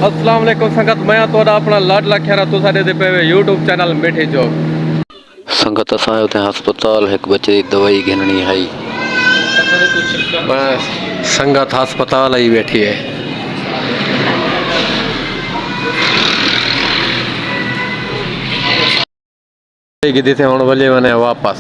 अस्सलाम वालेकुम संगत, मैं तुहाडा अपना लाडला खैरा तो साडे दे पे यूट्यूब चैनल मिठी चौक। संगत असां उते हस्पताल एक बच्चे की दवाई गिननी है। बस संगत हस्पताल आई बैठी है। दी थे हुण वले वने वापस।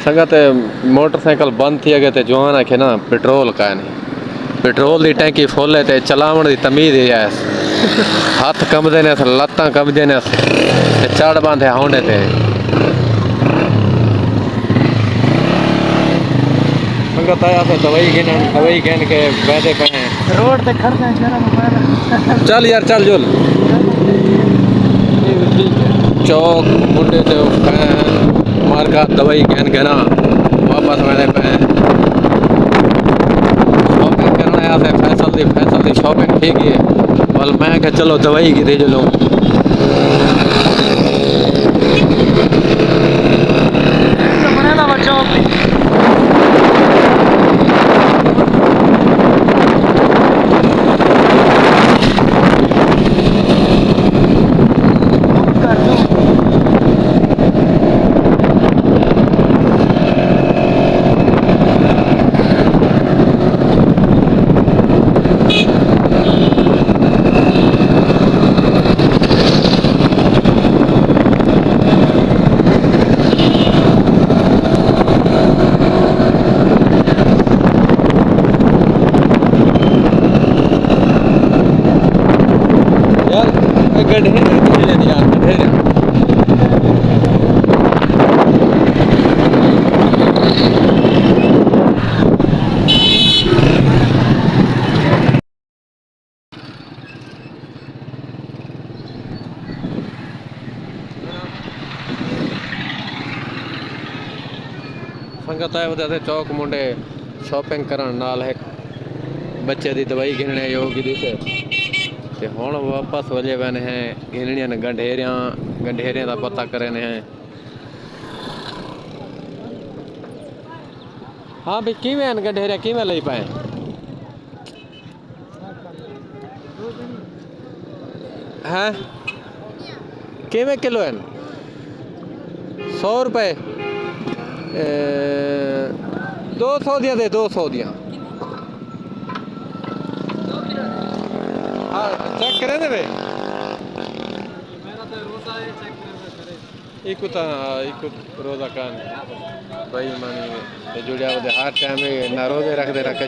संगत मोटरसाइकिल बंद थी अगे जवान आखे ना पेट्रोल का नहीं, पेट्रोल की टैंकी फुल है चलावन की तमीज़ है। हाथ कंबदे ने, लत्तां कंबदे ने, चढ़ बांधे होंडे थे। संगत आया तो दवाई गिन के बैठे पे हैं रोड पे खड़ते हैं जरा। चल यार चल जुल चौक मुंडे से मार का दवाई गिन के ना वापस मैंने पे शॉपिंग करना आया था। फैसल दी शॉपिंग ठीक है। बल मैं क्या चलो दवाई की दे चलो। बनाना बच्चों संगत आए वे चौक मुंडे शॉपिंग करन नाल है बच्चे की दवाई गिनने योग ते हुण वापस वजे वने हैं गिननियां ने गंढेरियां का पता करने हैं। हाँ भाई किवें गंढेरिया किवें लई पाए हैं किवें किलो हैं 100 रुपए 200 दियां दे 200 दियां। हाँ चेक करे दे एक रोजा कान भाई मानी जुड़िया हर टाइम ना रोजे रखते रखे